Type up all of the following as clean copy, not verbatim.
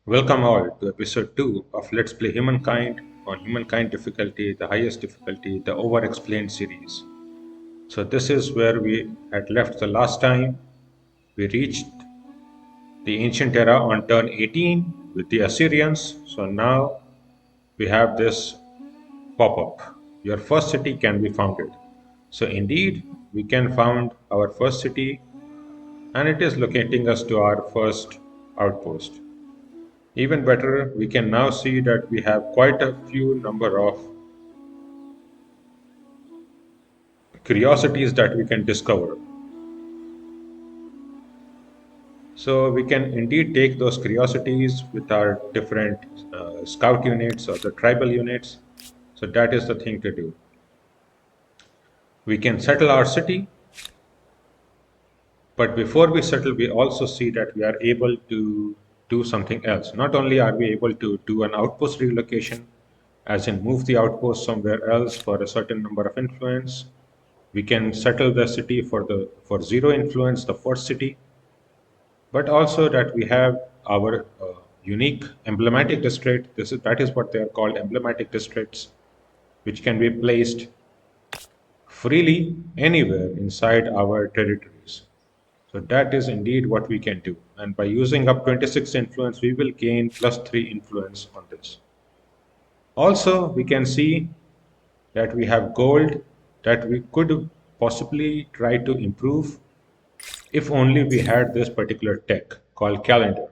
Welcome all to episode 2 of Let's Play Humankind on Humankind difficulty, the highest difficulty, the over explained series. So, this is where we had left the last time. We reached the ancient era on turn 18 with the Assyrians. So, now we have this pop up. Your first city can be founded. So, indeed, we can found our first city and it is locating us to our first outpost. Even better, we can now see that we have quite a few number of curiosities that we can discover. So we can indeed take those curiosities with our different scout units or the tribal units. So that is the thing to do. We can settle our city, but before we settle, we also see that we are able to do something else. Not only are we able to do an outpost relocation, as in move the outpost somewhere else for a certain number of influence, we can settle the city for zero influence, the first city, but also that we have our unique emblematic district. That is what they are called, emblematic districts, which can be placed freely anywhere inside our territories. So that is indeed what we can do. And by using up 26 influence, we will gain +3 influence on this. Also, we can see that we have gold that we could possibly try to improve if only we had this particular tech called calendar,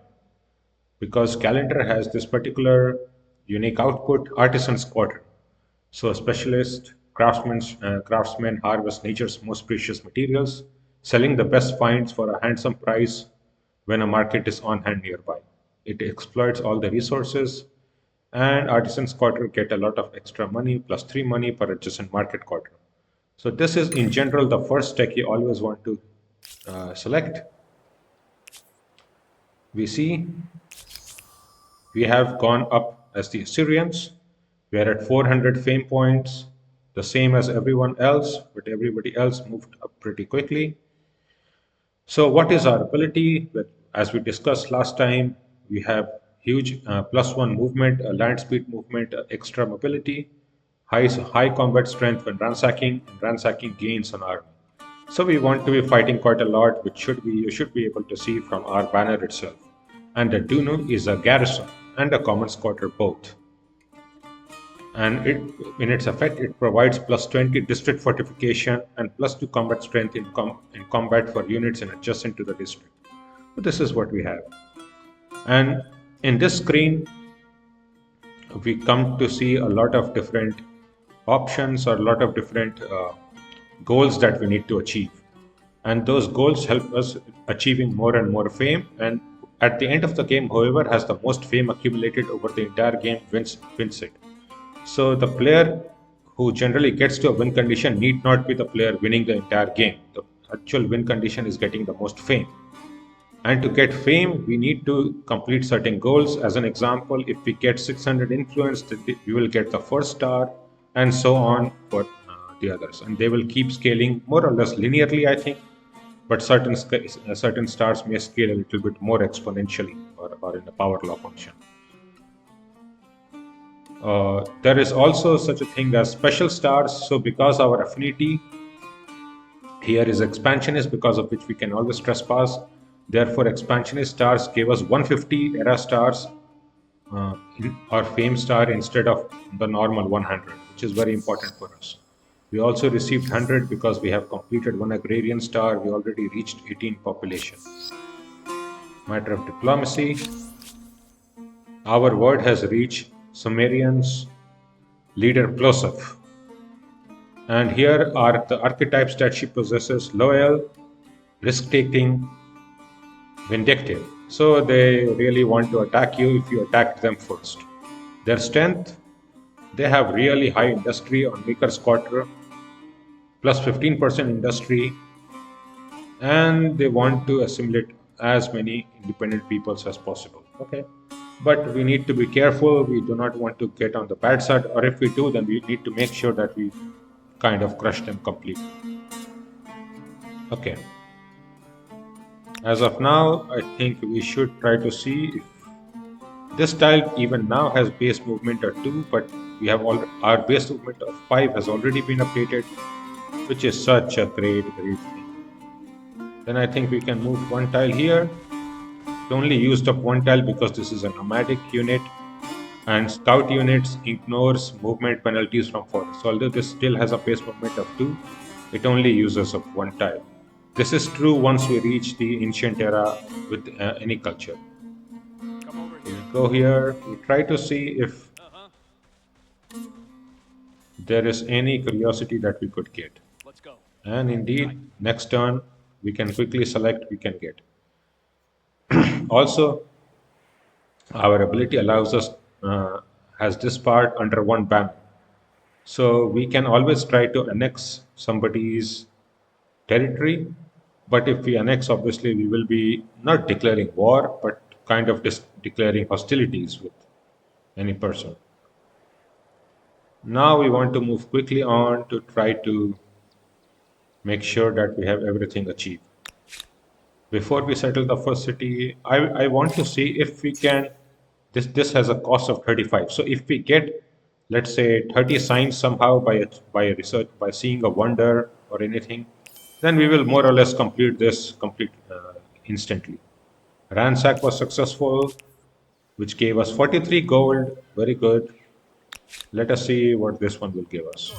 because calendar has this particular unique output, artisan's quarter. So a specialist craftsmen harvest nature's most precious materials, selling the best finds for a handsome price when a market is on hand nearby. It exploits all the resources, and artisans quarter get a lot of extra money, +3 money per adjacent market quarter. So this is in general the first tech you always want to select. We see we have gone up as the Assyrians. We are at 400 fame points, the same as everyone else, but everybody else moved up pretty quickly. So, what is our ability? As we discussed last time, we have huge +1 movement, a land speed movement, extra mobility, high combat strength when ransacking, and ransacking gains on army. So we want to be fighting quite a lot, which you should be able to see from our banner itself. And the Dunu is a garrison and a common quarter both. And in its effect, it provides +20 district fortification and +2 combat strength in combat for units in adjacent to the district. So this is what we have. And in this screen, we come to see a lot of different options or a lot of different goals that we need to achieve. And those goals help us achieving more and more fame. And at the end of the game, whoever has the most fame accumulated over the entire game wins it. So the player who generally gets to a win condition need not be the player winning the entire game. The actual win condition is getting the most fame. And to get fame, we need to complete certain goals. As an example, if we get 600 influence, we will get the first star, and so on for the others. And they will keep scaling more or less linearly, I think. But certain stars may scale a little bit more exponentially or in the power law function. There is also such a thing as special stars. So because our affinity here is expansionist, because of which we can always trespass. Therefore, expansionist stars gave us 150 era stars or fame star instead of the normal 100, which is very important for us. We also received 100 because we have completed one agrarian star. We already reached 18 population. Matter of diplomacy. Our word has reached Sumerians leader Plosov. And here are the archetypes that she possesses: loyal, risk-taking, vindictive. So they really want to attack you if you attack them first. Their strength, they have really high industry on Maker's Quarter, +15% industry, and they want to assimilate as many independent peoples as possible. Okay, but we need to be careful. We do not want to get on the bad side, or if we do, then we need to make sure that we kind of crush them completely. Okay. As of now, I think we should try to see if This tile even now has base movement of 2, but we have all our base movement of 5 has already been updated, which is such a great thing. Then I think we can move one tile here. It only used up one tile because this is a nomadic unit, and scout units ignores movement penalties from forest. So although this still has a base movement of 2, it only uses up one tile. This is true once we reach the ancient era with any culture. Come over So we here. go here, we try to see if Uh-huh. there is any curiosity that we could get. Let's go. And Right. indeed, next turn, we can quickly select we can get. Also, our ability allows us, has this part under one banner. So we can always try to annex somebody's territory. But if we annex, obviously, we will be not declaring war, but kind of declaring hostilities with any person. Now we want to move quickly on to try to make sure that we have everything achieved. Before we settle the first city, I want to see if we can. This has a cost of 35. So if we get, let's say, 30 signs somehow by a research by seeing a wonder or anything, then we will more or less complete this complete instantly. Ransack was successful, which gave us 43 gold. Very good. Let us see what this one will give us.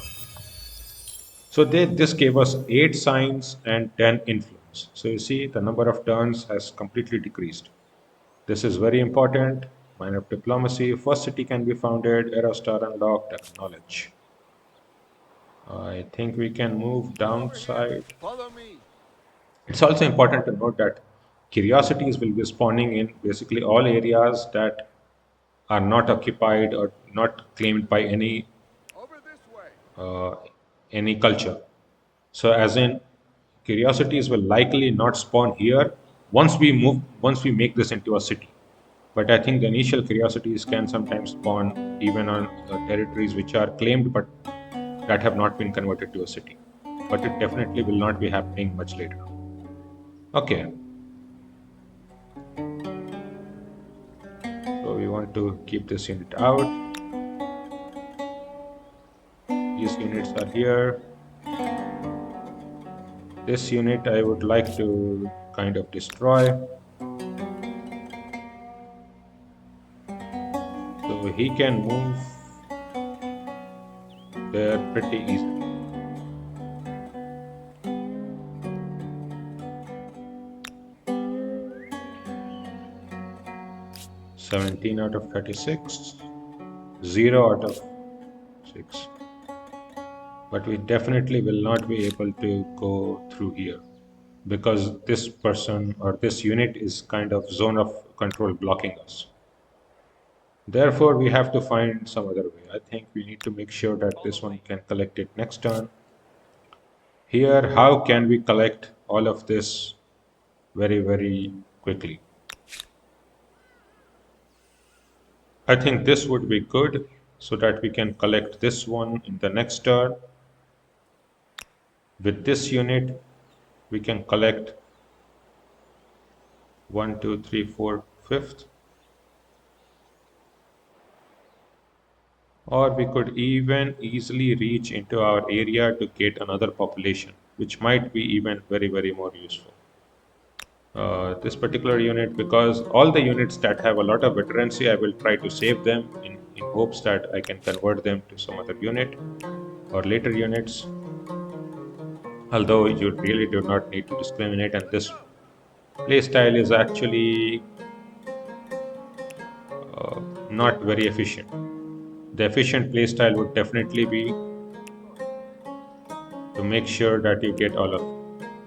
So this gave us 8 signs and 10 influence. So you see the number of turns has completely decreased. This is very important. Minor diplomacy. First city can be founded. Era star unlocked. Acknowledge. I think we can move Over here. downside. Follow me. It's also important to note that curiosities will be spawning in basically all areas that are not occupied or not claimed by Over this way. uh, any culture. So, as in, curiosities will likely not spawn here once we make this into a city. But I think the initial curiosities can sometimes spawn even on territories which are claimed but that have not been converted to a city. But it definitely will not be happening much later. Okay, so we want to keep this unit out. These units are here. This unit I would like to kind of destroy. So he can move there pretty easily. 17 out of 36, 0 out of 6. But we definitely will not be able to go through here because this person or this unit is kind of zone of control blocking us. Therefore, we have to find some other way. I think we need to make sure that this Follow one me. can collect it next turn. Here, how can we collect all of this very quickly? I think this would be good so that we can collect this one in the next turn. With this unit, we can collect one, two, three, four, fifth. Or we could even easily reach into our area to get another population, which might be even very more useful. This particular unit, because all the units that have a lot of veterancy, I will try to save them in hopes that I can convert them to some other unit or later units. Although you really do not need to discriminate, and this playstyle is actually not very efficient. The efficient playstyle would definitely be to make sure that you get all of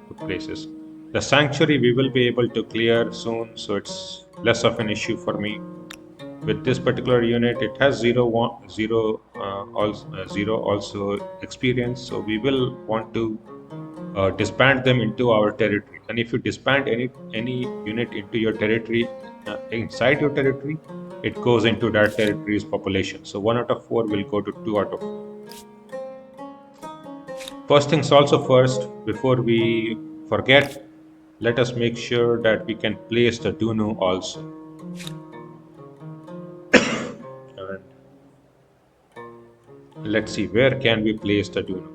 the places. The sanctuary we will be able to clear soon, so it's less of an issue for me. With this particular unit, it has zero also experience, so we will want to disband them into our territory. And if you disband any unit into your territory inside your territory, it goes into that territory's population. So 1 out of 4 will go to 2 out of 4. First things also first, before we forget, let us make sure that we can place the Dunu also. Let's see, where can we place the Dunu?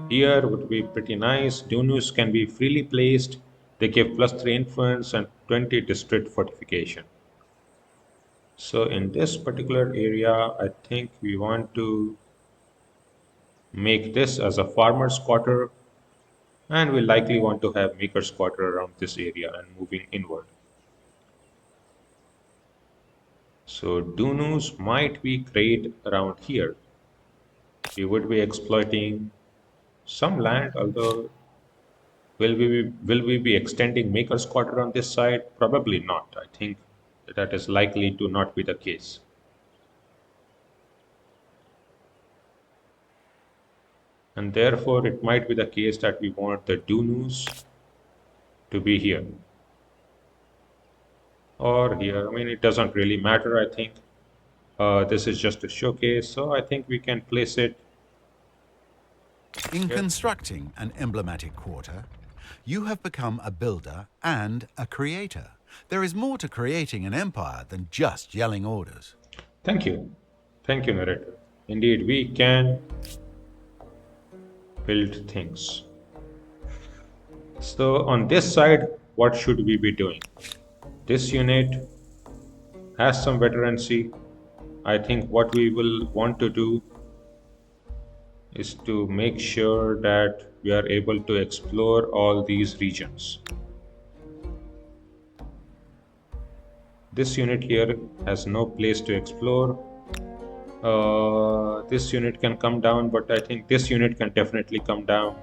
Here would be pretty nice. Dunus can be freely placed. They give +3 influence and 20 district fortification. So in this particular area, I think we want to make this as a farmer's quarter, and we likely want to have maker's quarter around this area and moving inward. So Dunus might be great around here. We would be exploiting some land, although will we be extending maker's quarter on this side? Probably not. I think that is likely to not be the case. And therefore, it might be the case that we want the Dunus to be here or here. I mean, it doesn't really matter, I think. This is just a showcase, so I think we can place it In here. constructing an emblematic quarter, you have become a builder and a creator. There is more to creating an empire than just yelling orders. Thank you. Thank you, narrator. Indeed, we can build things. So on this side, what should we be doing? This unit has some veterancy. I think what we will want to do is to make sure that we are able to explore all these regions. This unit here has no place to explore. This unit can come down, but I think this unit can definitely come down.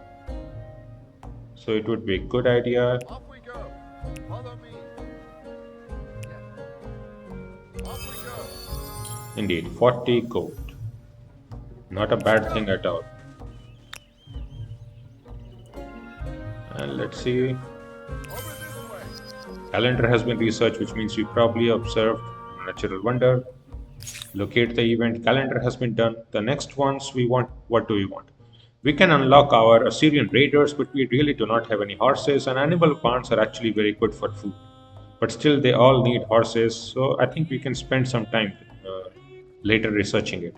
So it would be a good idea. Off we go. Follow me. Yes. Off we go. Indeed, 40 gold. Not a bad thing at all. And let's see. Over this way. Calendar has been researched, which means we probably observed natural wonder. Locate the event. Calendar has been done. The next ones we want, what do we want? We can unlock our Assyrian raiders, but we really do not have any horses, and animal barns are actually very good for food. But still, they all need horses, so I think we can spend some time later researching it.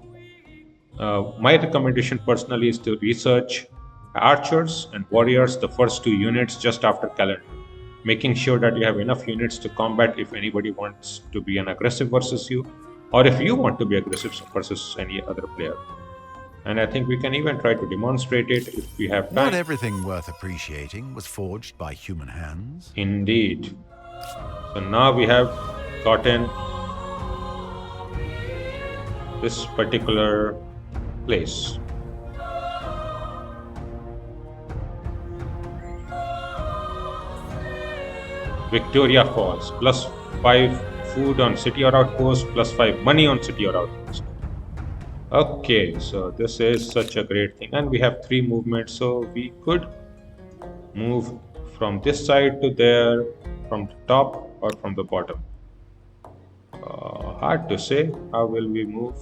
My recommendation personally is to research archers and warriors, the first two units just after calendar, making sure that you have enough units to combat if anybody wants to be an aggressive versus you, or if you want to be aggressive versus any other player. And I think we can even try to demonstrate it if we have Not time. everything worth appreciating was forged by human hands. Indeed. So now we have gotten this particular place. Victoria Falls, +5 food on city or outpost, +5 money on city or outpost. Okay, so this is such a great thing, and we have 3 movements, so we could move from this side to there, from the top or from the bottom. Hard to say. How will we move?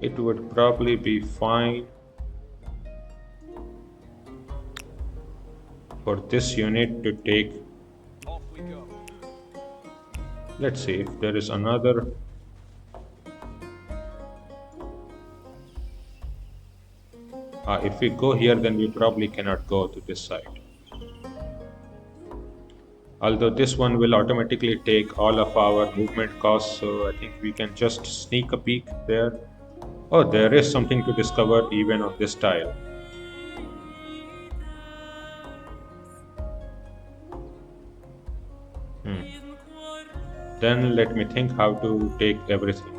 It would probably be fine for this unit to take. Off we go. Let's see if there is another. If we go here, then we probably cannot go to this side. Although this one will automatically take all of our movement costs, so I think we can just sneak a peek there. Oh, there is something to discover even on this tile. Then let me think how to take everything.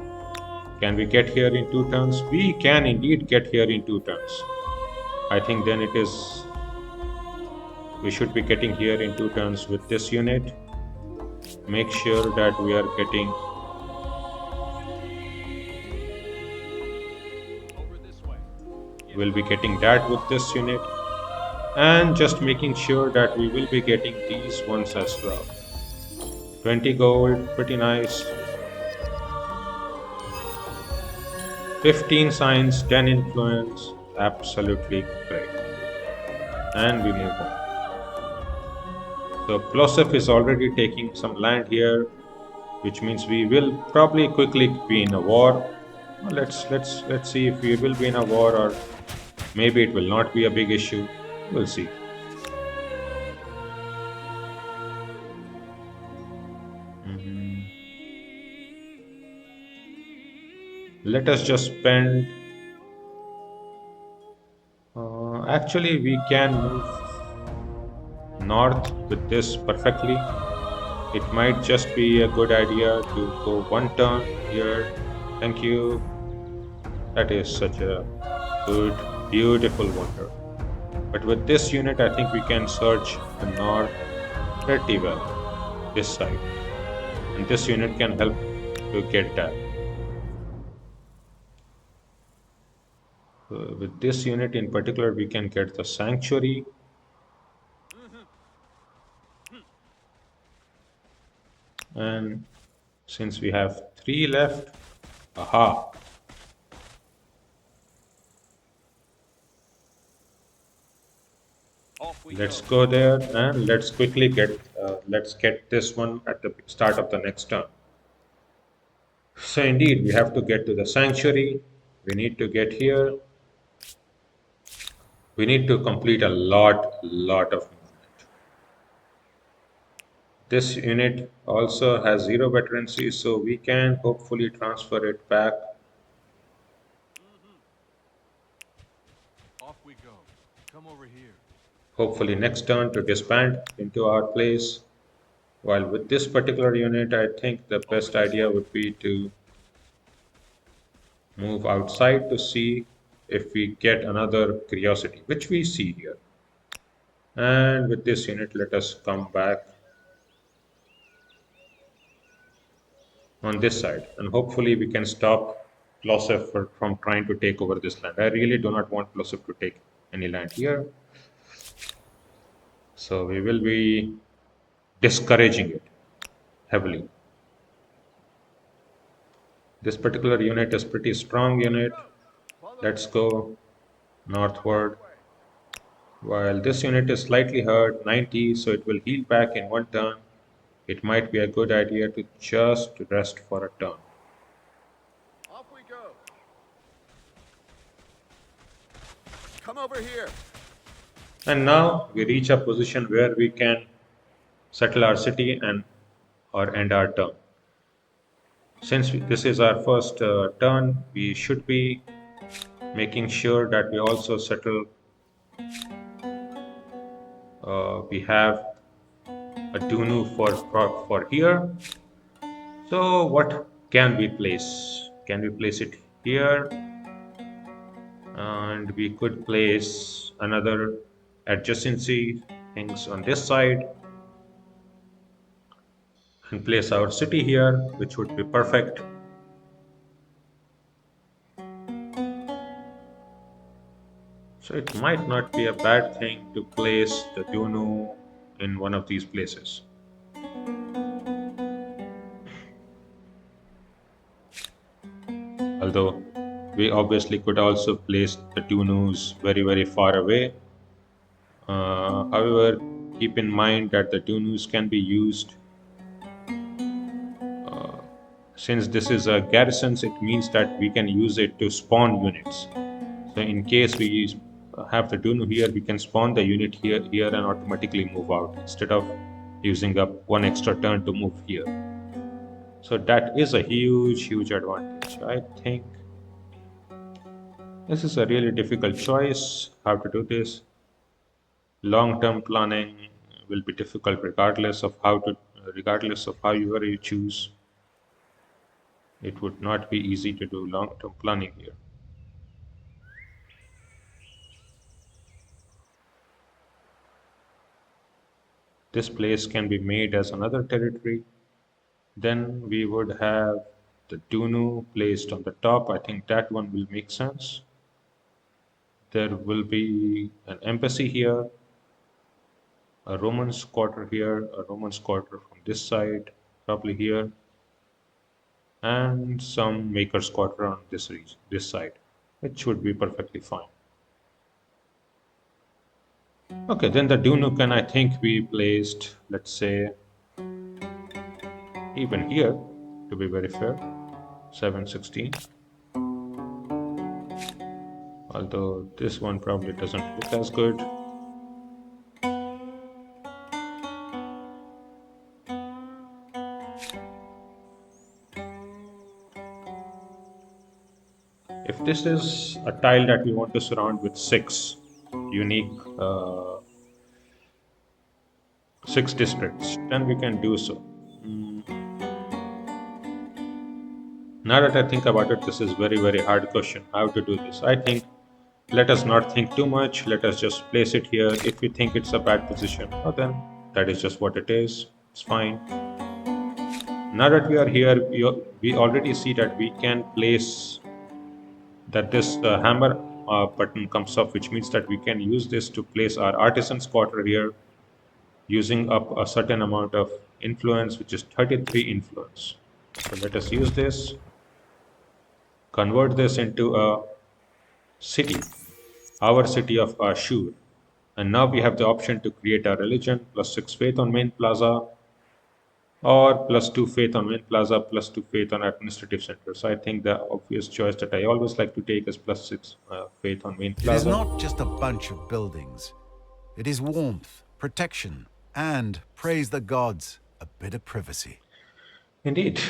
Can we get here in 2 turns? We can indeed get here in 2 turns. I think then it is. We should be getting here in 2 turns with this unit. Make sure that we are getting. Over this way. We'll be getting that with this unit. And just making sure that we will be getting these ones as well. 20 gold, pretty nice. 15 signs, 10 influence, absolutely great. And we move on. So Plosef is already taking some land here, which means we will probably quickly be in a war. Well, let's see if we will be in a war, or maybe it will not be a big issue. We'll see. Mhm. Let us just spend. Actually, we can move north with this perfectly. It might just be a good idea to go one turn here. Thank you. That is such a good, beautiful wonder. But with this unit, I think we can search the north pretty well, this side. And this unit can help to get that. With this unit in particular, we can get the sanctuary. And since we have three left, aha, Off we let's go. go there and let's get this one at the start of the next turn. So indeed, we have to get to the sanctuary. We need to get here. We need to complete a lot of movement. This unit also has zero veterancy, so we can hopefully transfer it back. Off we go. Come over here. Hopefully next turn to disband into our place. While with this particular unit, I think the Over best this idea way. would be to move outside to see if we get another curiosity, which we see here. And with this unit, let us come back on this side, and hopefully we can stop Plosef from trying to take over this land. I really do not want Plosef to take any land here, so we will be discouraging it heavily. This particular unit is pretty strong Off we unit. go. Follow Let's me. go This northward. way. While this unit is slightly hurt, 90, so it will heal back in one turn. It might be a good idea to just rest for a turn. Off we go. Come over here. And now we reach a position where we can settle our city and or end our turn. Since this is our first turn, we should be making sure that we also settle. We have a Dunu for here. So what can we place? Can we place it here? And we could place another adjacency things on this side and place our city here, which would be perfect. So it might not be a bad thing to place the Dunu in one of these places. Although we obviously could also place the Dunus very far away. However, keep in mind that the Dunus can be used since this is a garrisons, it means that we can use it to spawn units. So in case we have the Dunu here, we can spawn the unit here and automatically move out instead of using up one extra turn to move here. So that is a huge advantage. I think this is a really difficult choice how to do this. Long-term planning will be difficult regardless of however you choose. It would not be easy to do long-term planning here. This place can be made as another territory. Then we would have the Dunu placed on the top. I think that one will make sense. There will be an embassy here, a Roman's quarter here, a Roman's quarter from this side, probably here, and some maker's quarter on this this side, which would be perfectly fine. Okay, then the Dunukan I think we placed, let's say, even here, to be very fair, 716. Although this one probably doesn't look as good. If this is a tile that we want to surround with six unique, six districts, then we can do so. Now that I think about it, this is very hard question. How to do this? I think let us not think too much. Let us just place it here. If we think it's a bad position, well then that is just what it is. It's fine. Now that we are here, we already see that we can place that this hammer button comes up, which means that we can use this to place our artisan's quarter here using up a certain amount of influence, which is 33 influence. So let us use this, convert this into a city, our city of Ashur. And now we have the option to create a religion, plus 6 faith on main plaza, or plus 2 faith on main plaza, plus 2 faith on administrative center. So I think the obvious choice that I always like to take is plus 6 faith on main It is plaza. not just a bunch of buildings. It is warmth, protection, and, praise the gods, a bit of privacy. Indeed.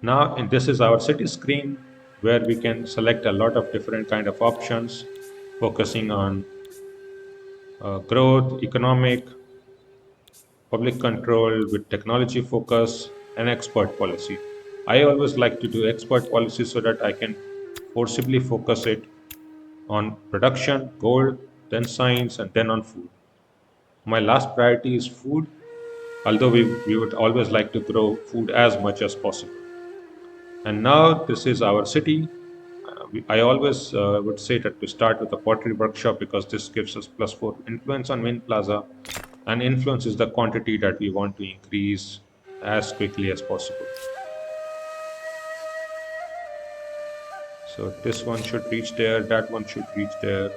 Now, and this is our city screen where we can select a lot of different kind of options, focusing on growth, economic, public control with technology focus, and expert policy. I always like to do expert policy so that I can forcibly focus it on production, gold, then science, and then on food. My last priority is food, although we would always like to grow food as much as possible. And now this is our city. I always would say that to start with a pottery workshop because this gives us plus 4 influence on main plaza, and influence is the quantity that we want to increase as quickly as possible. So this one should reach there, that one should reach there.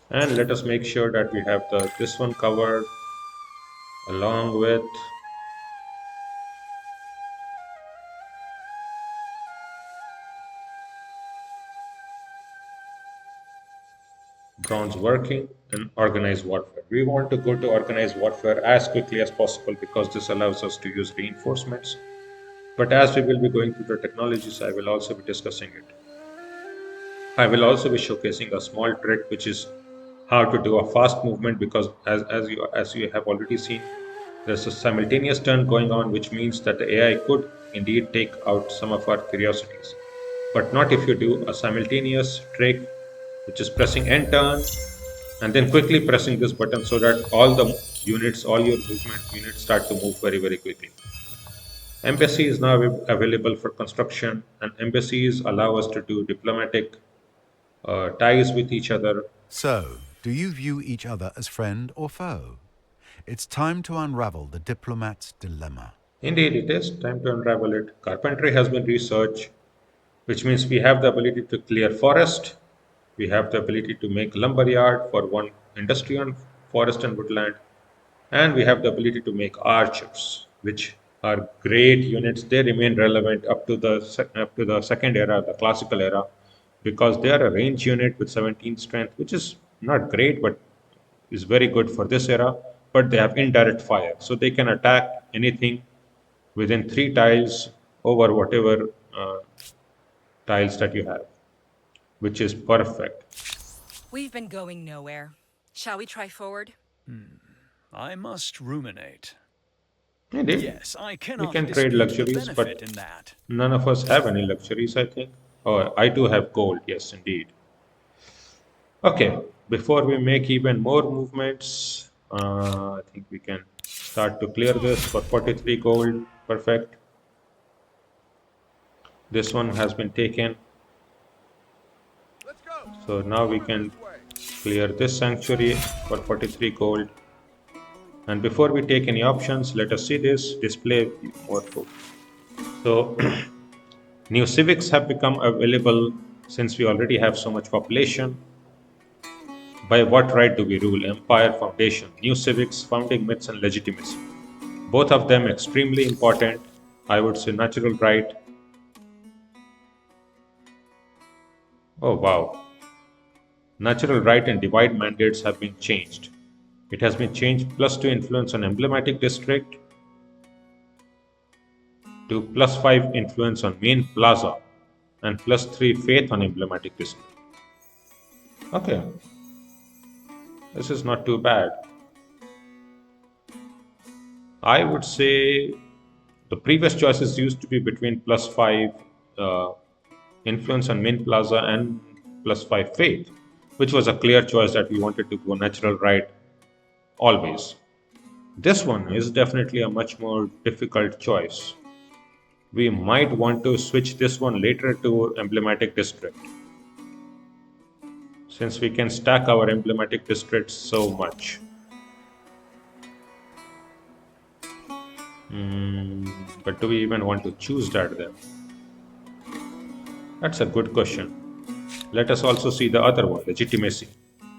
And let us make sure that we have this one covered along with bronze working and organized warfare. We want to go to organized warfare as quickly as possible because this allows us to use reinforcements. But as we will be going through the technologies, I will also be discussing it. I will also be showcasing a small trick, which is how to do a fast movement because as you have already seen, there's a simultaneous turn going on, which means that the AI could indeed take out some of our curiosities. But not if you do a simultaneous trick, which is pressing end turn and then quickly pressing this button so that all the units, all your movement units start to move very quickly. Embassy is now available for construction, and embassies allow us to do diplomatic ties with each other. So, do you view each other as friend or foe? It's time to unravel the diplomat's dilemma. Indeed, it is time to unravel it. Carpentry has been researched, which means we have the ability to clear forest, we have the ability to make lumberyard for one industry on forest and woodland, and we have the ability to make archers, which are great units. They remain relevant up to the second era, the classical era, because they are a range unit with 17 strength, which is not great, but is very good for this era. But they have indirect fire, so they can attack anything within 3 tiles over whatever tiles that you have, which is perfect. We've been going nowhere. Shall we try forward? I must ruminate. Indeed, Yes, I we cannot can trade dispute the luxuries, benefit but in that. none of us have any luxuries, I think. Oh, I do have gold, yes, indeed. Okay, before we make even more movements, I think we can start to clear this for 43 gold. Perfect. This one has been taken. Let's go. So now we Over can this way. clear this sanctuary for 43 gold. And before we take any options, let us see this display more full. So new civics have become available since we already have so much population. By what right do we rule? Empire, foundation, new civics, founding myths, and legitimacy. Both of them extremely important. I would say natural right. Oh wow. Natural right and divide mandates have been changed. It has been changed +2 influence on emblematic district to +5 influence on main plaza and +3 faith on emblematic district. Okay, this is not too bad. I would say the previous choices used to be between +5 uh, influence on main plaza and +5 faith, which was a clear choice that we wanted to go natural right always. This one is definitely a much more difficult choice. We might want to switch this one later to emblematic district since we can stack our emblematic districts so much. But do we even want to choose that then? That's a good question. Let us also see the other one, legitimacy.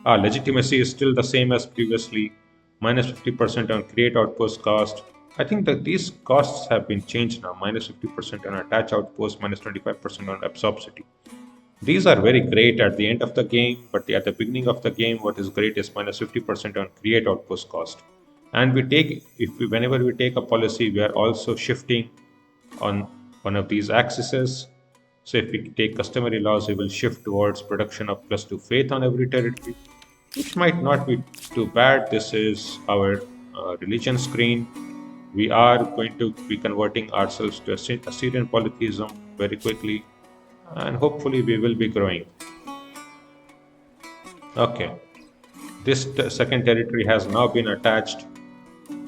Legitimacy is still the same as previously, minus 50% on create outpost cost. I think that these costs have been changed now, minus 50% on attach outpost, minus 25% on absorb city. These are very great at the end of the game, but at the beginning of the game, what is great is minus 50% on create outpost cost. And we take, whenever we take a policy, we are also shifting on one of these axes. So if we take customary laws, we will shift towards production of +2 faith on every territory, which might not be too bad. This is our religion screen. We are going to be converting ourselves to Assyrian polytheism very quickly, and hopefully we will be growing. Okay, this second territory has now been attached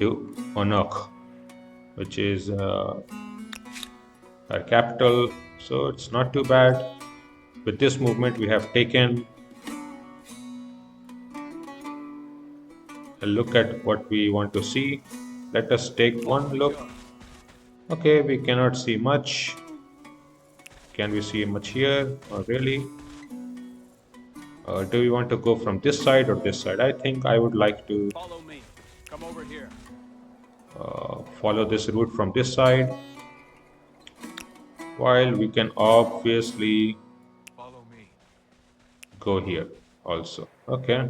to Onok, which is our capital, so it's not too bad. With this movement, we have taken a look at what we want to see. Let us take Off one we look. go. Okay, we cannot see much. Can we see much here? Or really? Do we want to go from this side or this side? I think I would like to Follow me. Come over here. follow this route from this side, while we can obviously Follow me. go here also. Okay.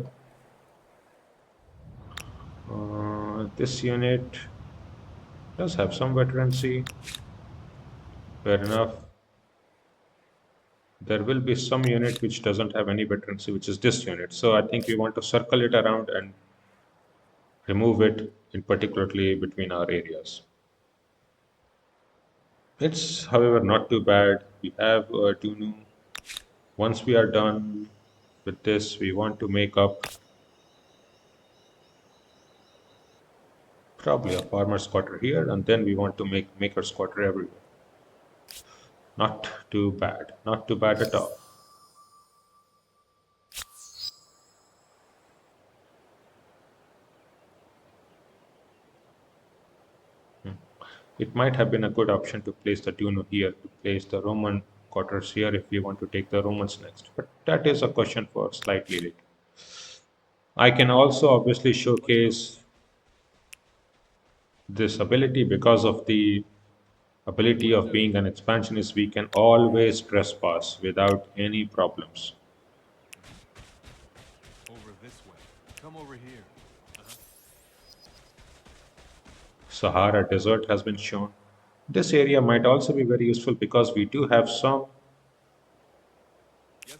This unit does have some veterancy. Fair enough. There will be some unit which doesn't have any veterancy, which is this unit. So I think we want to circle it around and remove it, in particularly between our areas. It's, however, not too bad. We have Tunu. Once we are done with this, we want to make up probably a farmer's quarter here, and then we want to make maker's quarter everywhere. Not too bad. Not too bad at all. It might have been a good option to place the Duno here, to place the Roman quarters here if we want to take the Romans next. But that is a question for slightly later. I can also obviously Let's go. showcase this ability because of the ability Will of do. being an expansionist. We can always trespass without any problems. Over this way. Come over here. Sahara Desert has been shown. This area might also be very useful because we do have some Yes,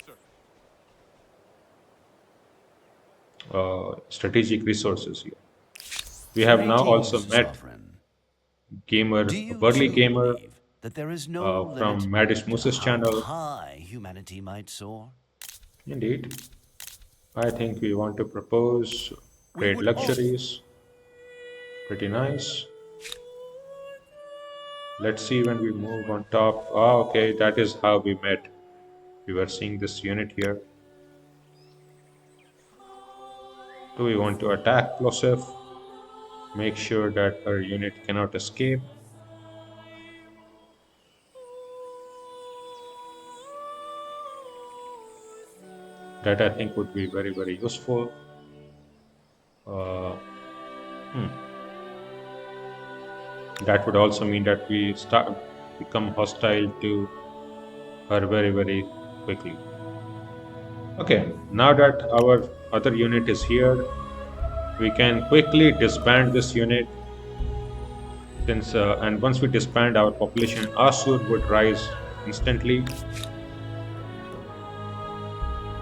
sir. strategic resources here. We have now also Greetings, met Sovereign. gamer, Do a you burly truly gamer believe that there is no limit from Madish to Moose's how channel. high humanity might soar? Indeed, I think we want to propose We trade would also. luxuries. Pretty nice. Let's see when we move on top. Ah, okay, that is how we met. We were seeing this unit here. Do we want to attack Plosef? Make sure that her unit cannot escape. That I think would be very, very useful. Uh, that would also mean that we start become hostile to her very, very quickly. Okay, now that our other unit is here, we can quickly disband this unit since and once we disband, our population in Asur would rise instantly,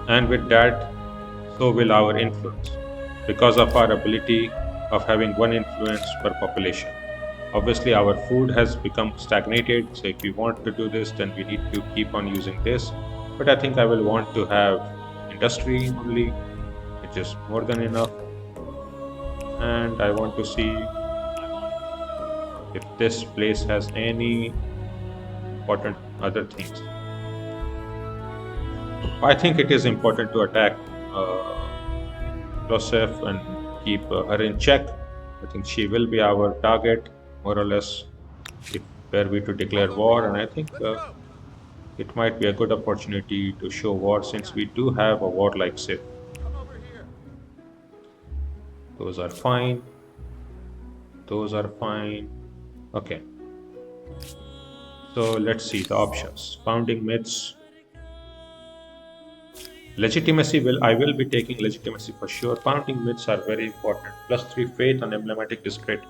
and with that, so will our influence because of our ability of having one influence per population. Obviously, our food has become stagnated, so if we want to do this, then we need to keep on using this. But I think I will want to have industry only, which is more than enough, and I want to see if this place has any important other things. I think it is important to attack uh, Joseph and keep her in check. I think she will be our target, more or less, if were we to declare Follow me. war. And I think Let's go. it might be a good opportunity to show war since we do have a warlike Sith. Come over here. Those are fine. Those are fine. Okay, so let's see the options. Founding myths. Legitimacy will I will be taking legitimacy for sure. Founding myths are very important. +3 faith on emblematic district,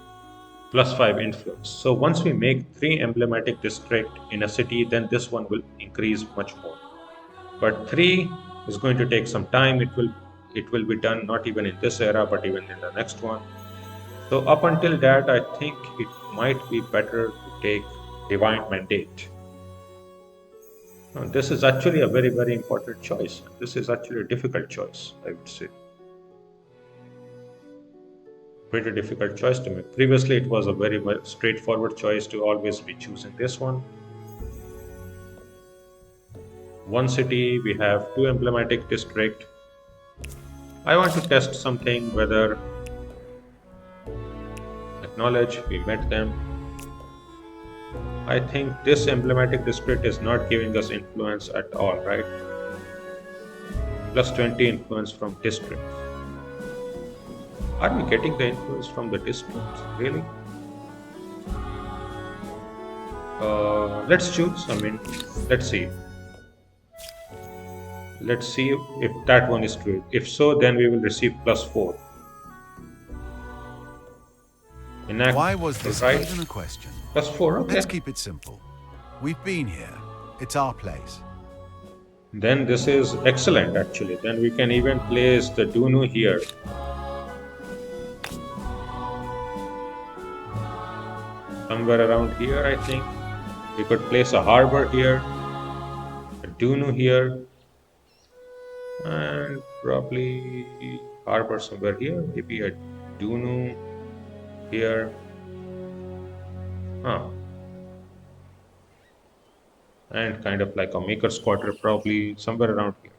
+5 influence. So once we make 3 emblematic district in a city, then this one will increase much more. But 3 is going to take some time. It will be done not even in this era, but even in the next one. So up until that, I think it might be better to take divine mandate. This is actually a very, very important choice. This is actually a difficult choice, I would say. Pretty difficult choice to make. Previously, it was a very straightforward choice to always be choosing this one. One city, we have 2 emblematic district. I want to test something whether acknowledge we met them. I think this emblematic district is not giving us influence at all, right? +20 influence from districts. Are we getting the influence from the districts? Really? Let's choose. I mean, let's see. Let's see if that one is true. If so, then we will receive +4. Enact, Why was all this right. even a question? +4, Let's okay. keep it simple. We've been here. It's our place. Then this is excellent, actually. Then we can even place the Dunu here. Somewhere around here, I think. We could place a harbor here, a Dunu here, and probably harbor somewhere here. Maybe a Dunu here. Huh. And kind of like a maker's quarter, probably somewhere around here.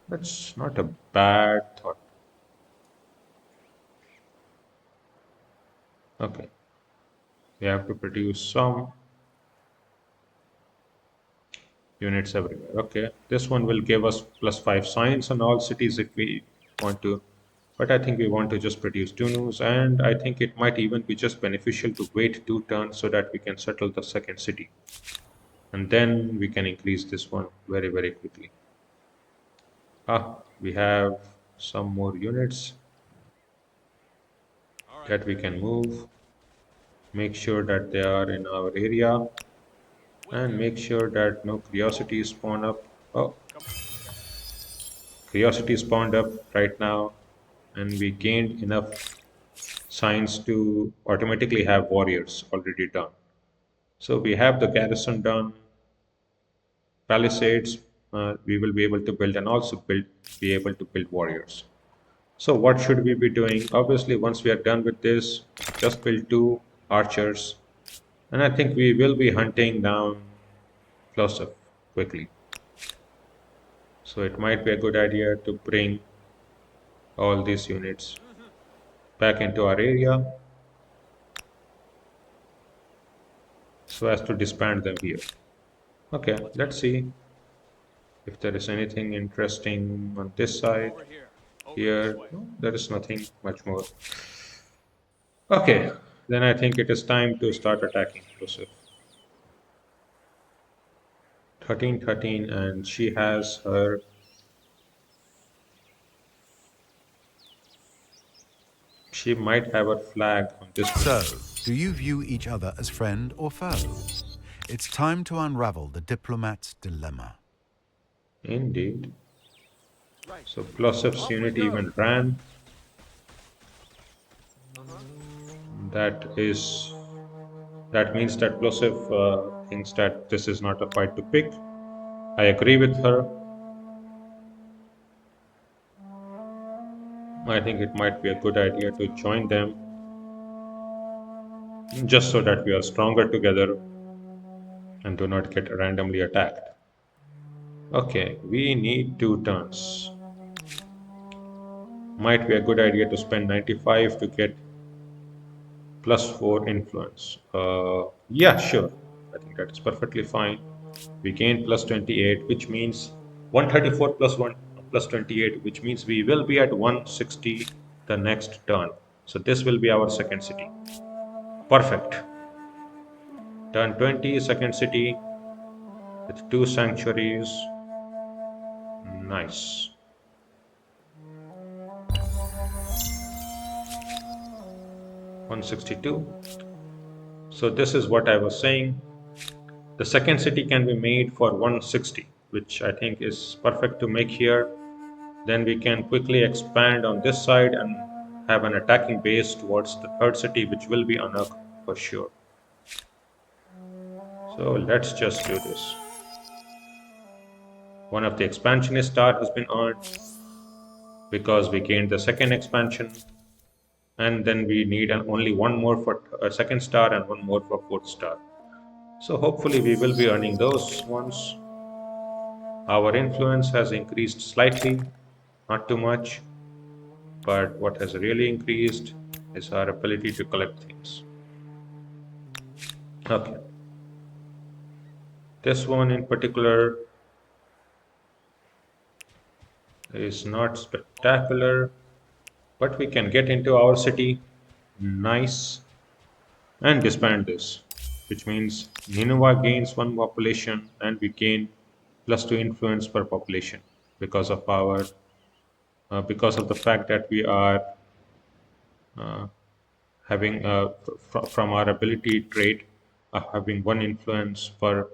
That's not a bad thought. Okay. We have to produce some units everywhere. Okay, this one will give us +5 science on all cities if we want to, but I think we want to just produce Dunus, and I think it might even be just beneficial to wait 2 turns so that we can settle the second city, and then we can increase this one very, very quickly. We have some more units All right, that we ready. can move. Make sure that they are in our area, With and you. make sure that no curiosity spawn up. Oh, Come. curiosity spawned up right now, and we gained enough science to automatically have warriors already done. So we have the garrison done, palisades. We will be able to build and also be able to build warriors. So what should we be doing? Obviously, once we are done with this, just build 2 archers, and I think we will be hunting down Joseph quickly. So it might be a good idea to bring all these units back into our area so as to disband them here. Okay, let's see If there is anything interesting on this side, Over here. Over this here, way. no, there is nothing much more. Okay, then I think it is time to start attacking Joseph. 13, 13, and she has her. She might have her flag on this So, point. do you view each other as friend or foe? It's time to unravel the diplomat's dilemma. Indeed. Right. So Ploseff's Off we unit go. even ran. Uh-huh. That means that Plosseff thinks that this is not a fight to pick. I agree with her. I think it might be a good idea to join them just so that we are stronger together and do not get randomly attacked. Okay, we need 2 turns. Might be a good idea to spend 95 to get +4 influence. Yeah, sure. I think that is perfectly fine. We gain +28, which means 134 plus 1 plus 28, which means we will be at 160 the next turn. So this will be our second city. Perfect. Turn 20, second city with 2 sanctuaries. Nice. 162. So this is what I was saying. The second city can be made for 160, which I think is perfect to make here. Then we can quickly expand on this side and have an attacking base towards the third city, which will be Anak for sure. So let's just do this. One of the expansionist star has been earned because we gained the second expansion, and then we need only one more for a second star and one more for fourth star. So hopefully we will be earning those ones. Our influence has increased slightly, not too much, but what has really increased is our ability to collect things. Okay. This one in particular is not spectacular, but we can get into our city. Nice. And disband this, which means Nineveh gains 1 population and we gain +2 influence per population because of our because of the fact that we are uh, having from our ability trait of having 1 influence per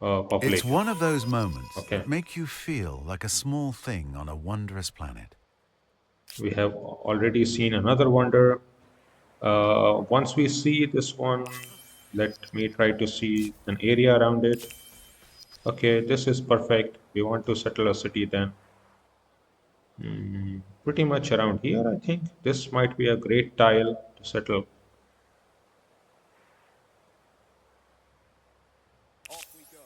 It's population. one of those moments Okay, that make you feel like a small thing on a wondrous planet. we have already seen another wonder. Once we see this one, let me try to see an area around it. Okay, this is perfect. We want to settle a city then. Pretty much around here, I think. This might be a great tile to settle. Off we go.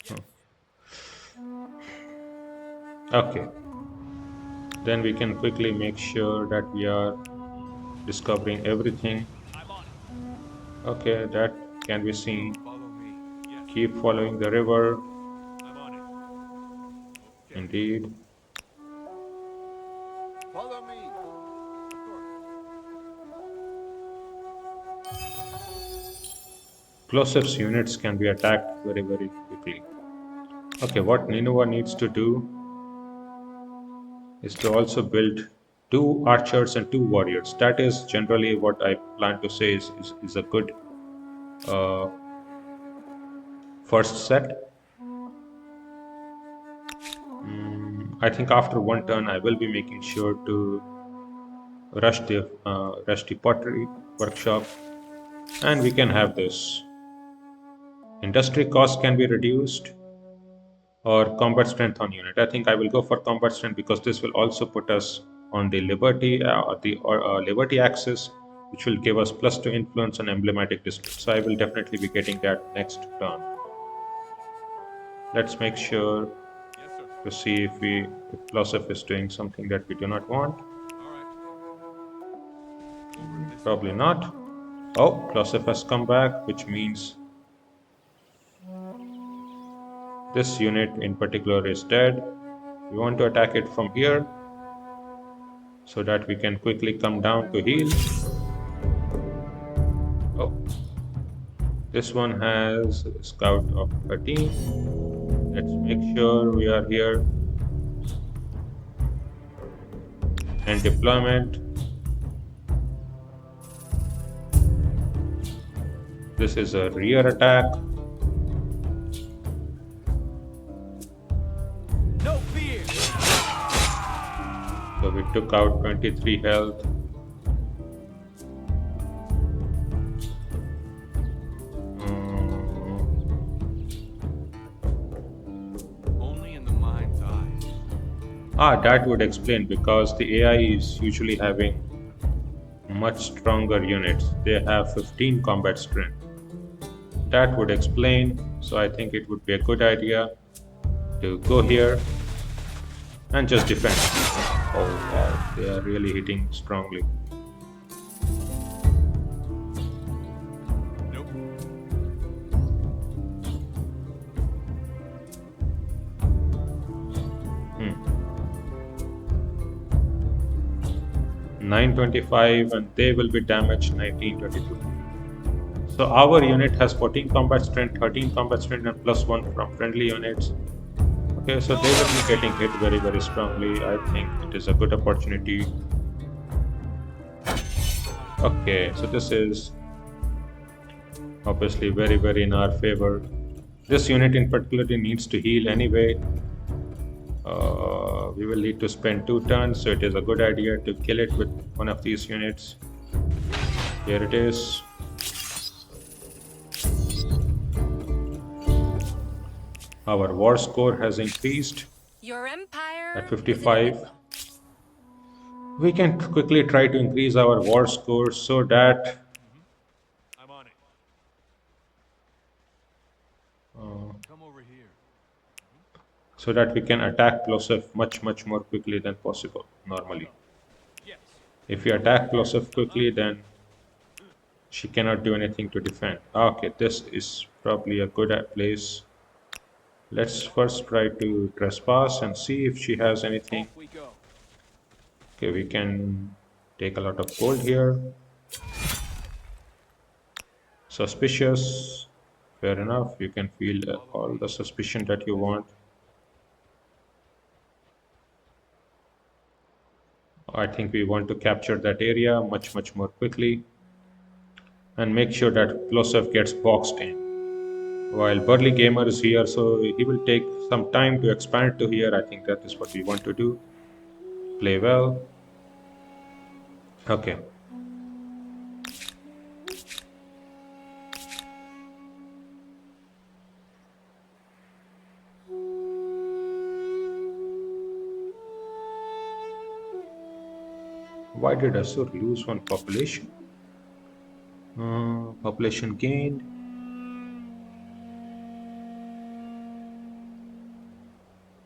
Huh. Yes. Okay, then we can quickly make sure that we are discovering everything. I'm on it. Okay, that can be seen. Follow me. Yes. Keep following the river. I'm on it. Okay. Indeed. Follow me. Of course. Plosive's units can be attacked very, very quickly. Okay, what Nineveh needs to do is to also build 2 archers and 2 warriors. That is generally what I plan to say is a good uh, first set. I think after 1 turn, I will be making sure to rush the pottery workshop, and we can have this. Industry cost can be reduced, or combat strength on unit. I think I will go for combat strength because this will also put us on the liberty axis, which will give us +2 influence and emblematic district. So I will definitely be getting that next turn. Let's make sure Yes, sir. to see if Plosif is doing something that we do not want. All right. Over this Probably way. not. Oh, Klosef has come back, which means this unit in particular is dead. We want to attack it from here so that we can quickly come down to heal. Oh, this one has a scout of 13. Let's make sure we are here. And deployment. This is a rear attack. No fear. So we took out 23 health. Only in the mind's eye. That would explain because the AI is usually having much stronger units. They have 15 combat strength. That would explain. So I think it would be a good idea to go here and just defend. Oh wow, they are really hitting strongly. Nope. 925 and they will be damaged 1922. So our unit has 14 combat strength, 13 combat strength and +1 from friendly units. Okay, so they will be getting hit very, very strongly. I think it is a good opportunity. Okay, so this is obviously very, very in our favor. This unit in particular needs to heal anyway. We will need to spend 2 turns, so it is a good idea to kill it with one of these units. Here it is. Our war score has increased Your empire at is 55. inevitable. We can quickly try to increase our war score so that I'm on it. Come over here. we can attack Plosov much more quickly than possible normally. Yes. If we attack Plosov quickly, then she cannot do anything to defend. Okay, this is probably a good place. Let's first try to trespass and see if she has anything. Off we go. Okay, we can take a lot of gold here. Suspicious. Fair enough. You can feel all the suspicion that you want. I think we want to capture that area much more quickly and make sure that Plosov gets boxed in. While Burly Gamer is here, so he will take some time to expand to here. I think that is what we want to do. Play well. Okay. Why did Asur lose 1 population? Population gained.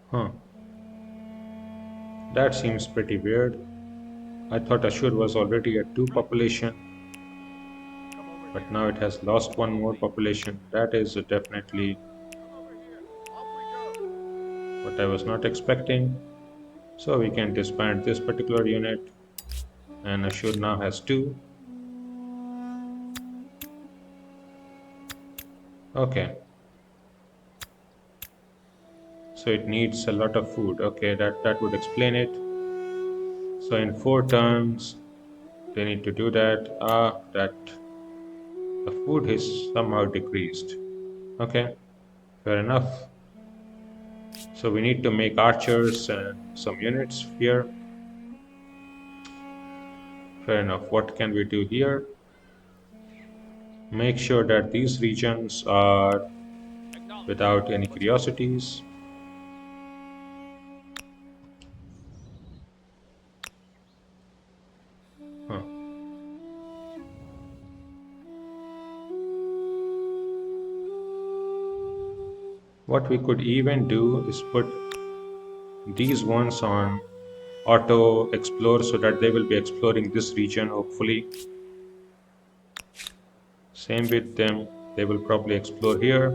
Huh. That seems pretty weird. I thought Ashur was already at 2 population, but now it has lost 1 more population. That is definitely what I was not expecting. So we can disband this particular unit, and Ashur now has 2. Okay. So it needs a lot of food. Okay, that would explain it. So in 4 turns, they need to do that. That the food is somehow decreased. Okay, fair enough. So we need to make archers and some units here. Fair enough. What can we do here? Make sure that these regions are without any curiosities. Huh. What we could even do is put these ones on auto explore so that they will be exploring this region hopefully. Same with them. They will probably explore here.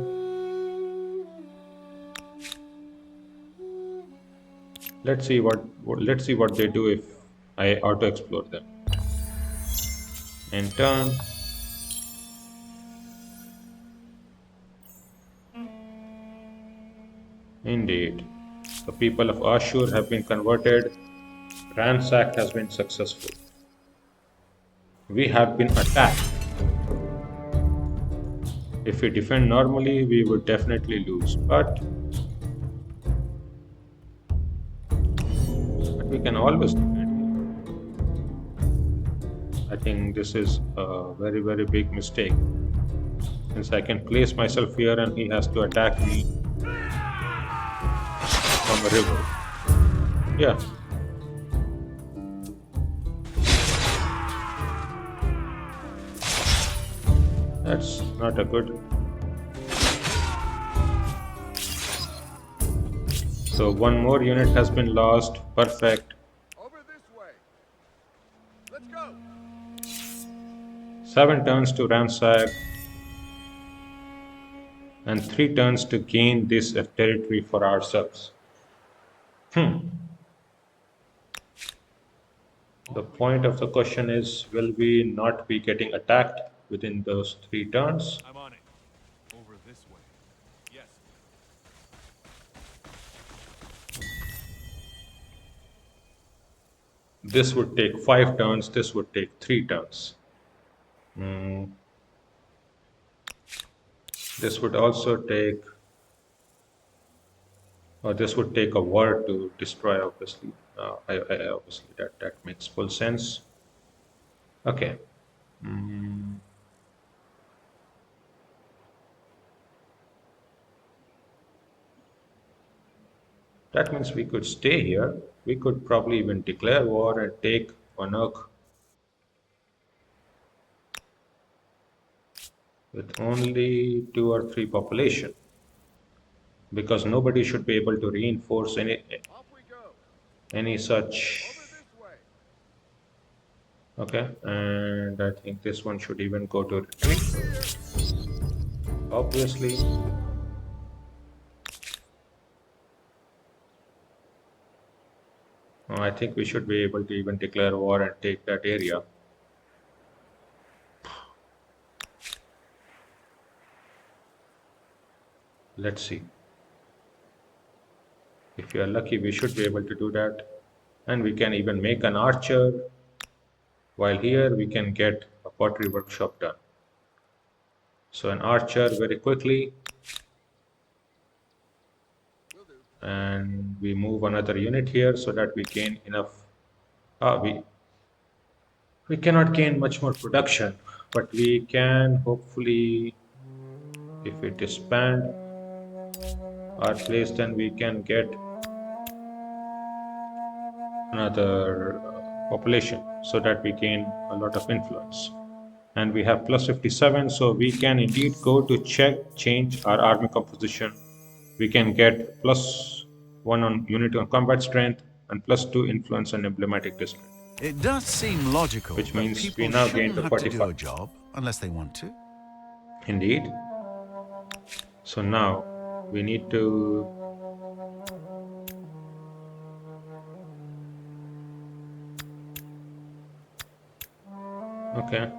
Let's see what they do if I auto explore them. And turn. Indeed. The people of Ashur have been converted. Ransack has been successful. We have been attacked. If we defend normally, we would definitely lose. But we can always defend here. I think this is a very, very big mistake. Since I can place myself here and he has to attack me from a river. Yeah. That's not a good. So one more unit has been lost. Perfect. Over this way. Let's go. 7 turns to ransack and 3 turns to gain this territory for ourselves. The point of the question is, will we not be getting attacked within those 3 turns? I'm on it. Over this way. Yes. This would take 5 turns, this would take 3 turns. This would also take, or this would take a war to destroy, obviously. Obviously, that makes full sense. Okay. That means we could stay here. We could probably even declare war and take Onuk with only 2 or 3 population, because nobody should be able to reinforce Off we go. any such. Over this way. Okay, and I think this one should even go to retreat, obviously. I think we should be able to even declare war and take that area. Let's see. If we are lucky, we should be able to do that. And we can even make an archer. While here, we can get a pottery workshop done. So an archer very quickly. And we move another unit here so that we gain enough. We cannot gain much more production, but we can hopefully, if we disband our place, then we can get another population so that we gain a lot of influence. And we have plus 57, so we can indeed go to change our army composition. We can get plus 1 on unit on combat strength and plus 2 influence and emblematic district. It does seem logical Which that means we people now gain shouldn't to have to do 45. a job unless they want to. Indeed. So now we need to okay.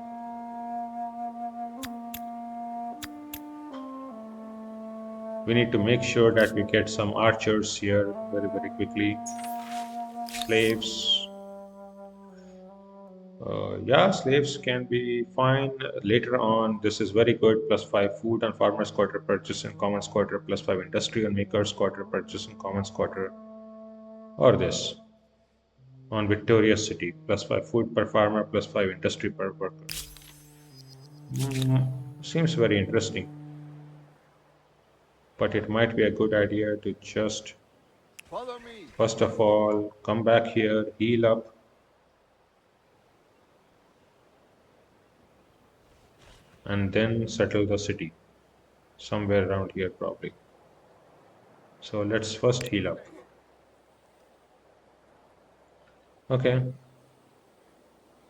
We need to make sure that we get some archers here very, very quickly. Slaves. Yeah, slaves can be fine later on. This is very good. Plus 5 food and farmers quarter purchase and commons quarter. Plus 5 industry and makers quarter purchase and commons quarter. Or this on Victorious City. Plus 5 food per farmer. Plus 5 industry per worker. Seems very interesting. But it might be a good idea to just, Follow me. first of all, come back here, heal up. And then settle the city. Somewhere around here probably. So let's first heal up. Okay.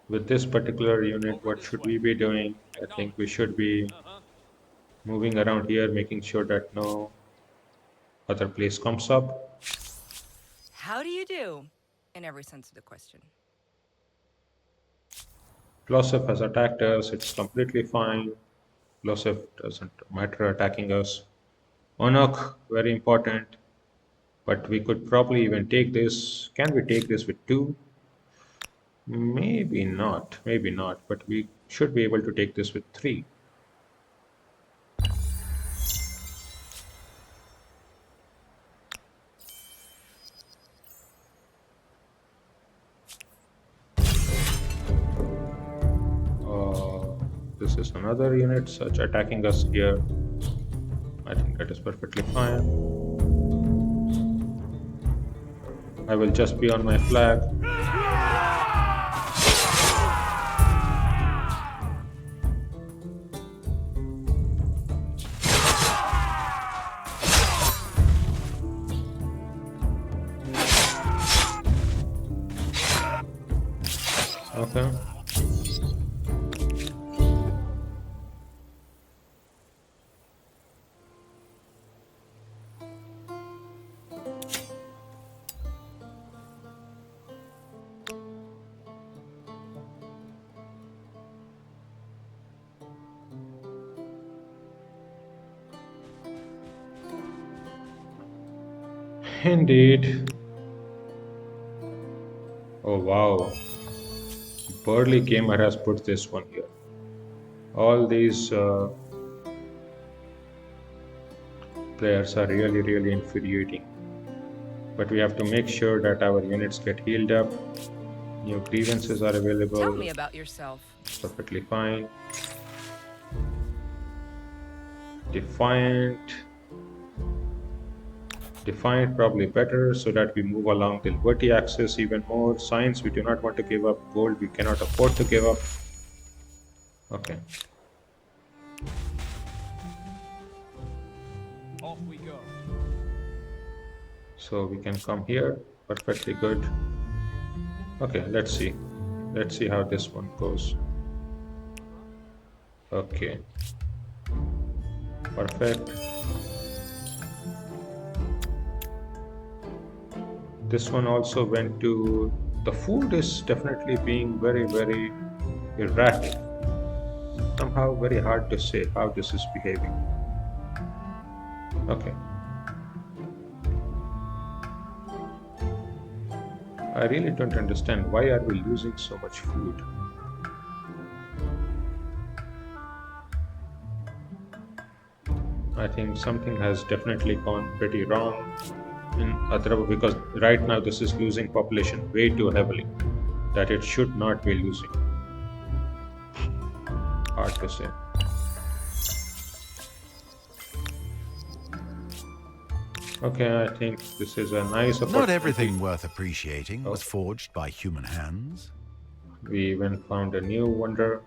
With this particular unit, what should we be doing? I think we should be moving around here, making sure that no other place comes up. How do you do? In every sense of the question. Plosef has attacked us, it's completely fine. Plosef doesn't matter attacking us. Onok, very important. But we could probably even take this. Can we take this with 2? Maybe not. Maybe not. But we should be able to take this with 3. This is another unit such attacking us here. I think that is perfectly fine. I will just be on my flag. Okay. Indeed. Oh wow. Burly Gamer has put this one here. All these players are really infuriating. But we have to make sure that our units get healed up. New grievances are available. Tell me about yourself. Perfectly fine. Defiant. Defiant probably better so that we move along the liberty axis even more. Science we do not want to give up. Gold we cannot afford to give up. Okay. Off we go. So we can come here. Perfectly good. Okay, let's see. Let's see how this one goes. Okay. Perfect. This one also went to... The food is definitely being very erratic. Somehow very hard to say how this is behaving. Okay. I really don't understand why are we losing so much food. I think something has definitely gone pretty wrong in Adrava because right now this is losing population way too heavily that it should not be losing. Hard to say. Okay, I think this is a nice opportunity. Not everything worth appreciating was forged by human hands. We even found a new wonder.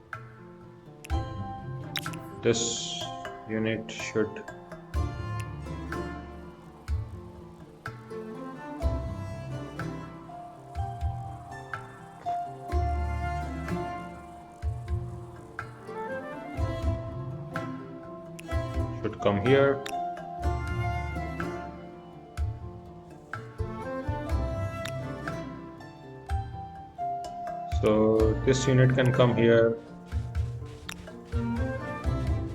This unit should come here. So this unit can come here.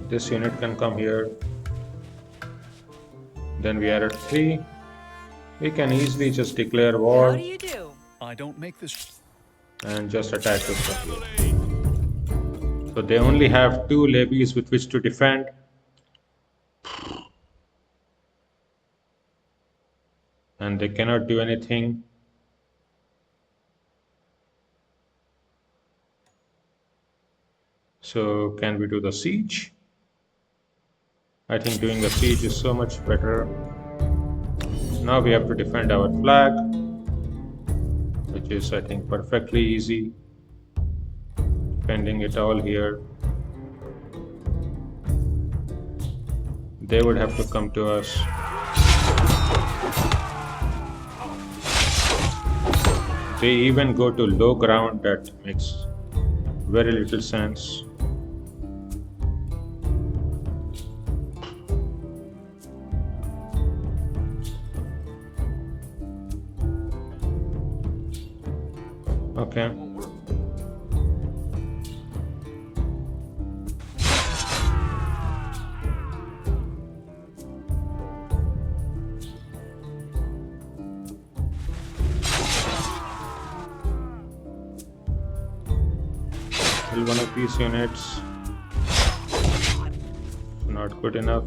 This unit can come here. Then we are at 3. We can easily just declare war. How do you do? I don't make this. And just attack this one here. So they only have 2 levies with which to defend. And they cannot do anything. So can we do the siege? I think doing the siege is so much better. Now we have to defend our flag, which is I think perfectly easy. Defending it all here. They would have to come to us. They even go to low ground. That makes very little sense. Okay. Kill one of these units. Not good enough.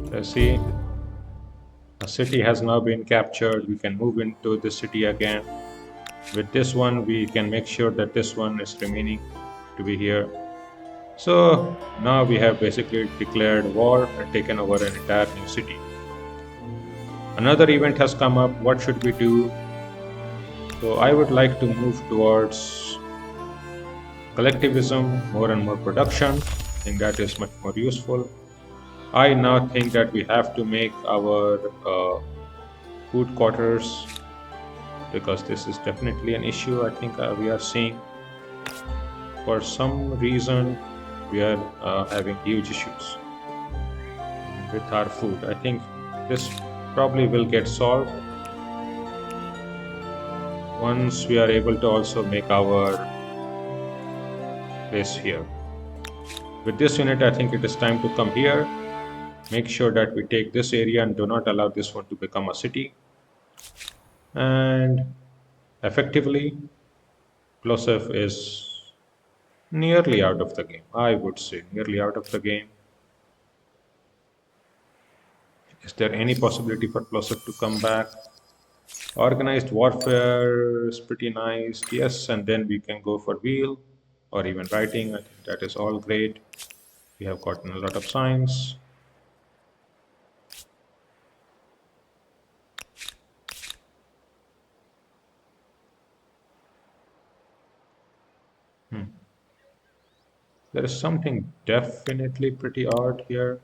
Let's see. A city has now been captured. We can move into the city again. With this one, we can make sure that this one is remaining to be here. So now we have basically declared war and taken over an entire new city. Another event has come up. What should we do? So I would like to move towards collectivism, more and more production. I think that is much more useful. I now think that we have to make our food quarters, because this is definitely an issue. I think we are seeing, for some reason, we are having huge issues with our food. I think this probably will get solved once we are able to also make our place here. With this unit, I think it is time to come here, make sure that we take this area and do not allow this one to become a city. And effectively, Plosef is nearly out of the game. I would say nearly out of the game. Is there any possibility for Plosef to come back? Organized warfare is pretty nice, yes, and then we can go for wheel or even writing. I think that is all great. We have gotten a lot of science. There is something definitely pretty odd here.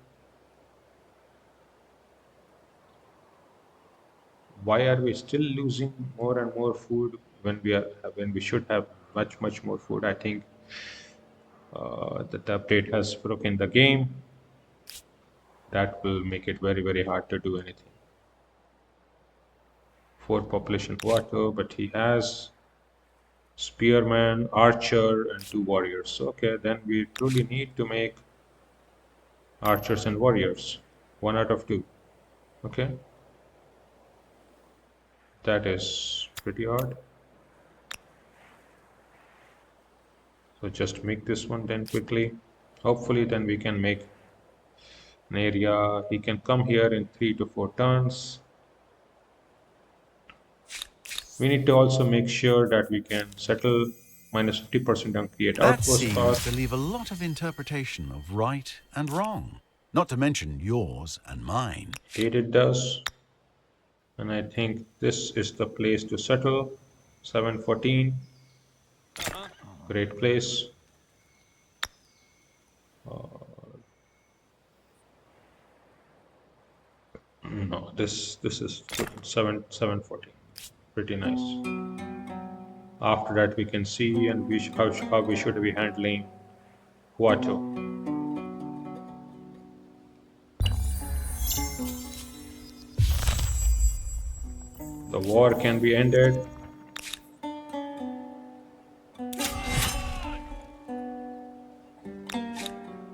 Why are we still losing more and more food when we should have much more food? I think that the update has broken the game. That will make it very hard to do anything. 4 population Huato, but he has spearman, archer, and 2 warriors. Okay, then we truly need to make archers and warriors. 1 out of 2. Okay, that is pretty odd. So just make this one then quickly. Hopefully then we can make an area. He can come here in 3 to 4 turns. We need to also make sure that we can settle minus 50% on create That outpost seems cost. to leave a lot of interpretation of right and wrong, not to mention yours and mine. It does. And I think this is the place to settle. 714. Great place. No, this is 714. Pretty nice. After that, we can see and how we should be handling Huato. The war can be ended.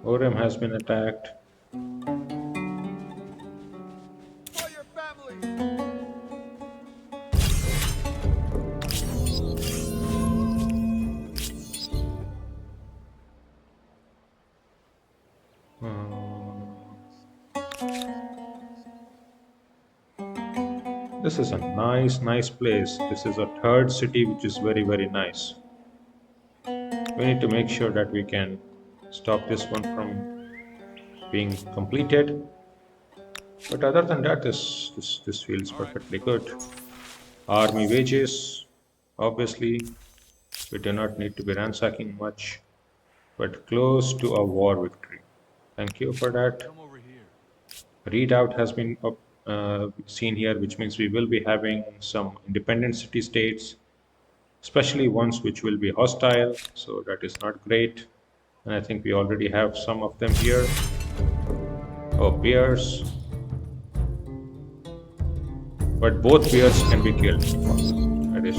Orem has been attacked. For your family! This is a nice place. This is a 3rd city, which is very nice. We need to make sure that we can stop this one from being completed. But other than that, this feels perfectly good. Army wages, obviously, we do not need to be ransacking much, but close to a war victory. Thank you for that. Come over here. Readout has been seen here, which means we will be having some independent city states, especially ones which will be hostile, so that is not great. And I think we already have some of them here. Oh, bears. but both bears can be killed. Wow, that is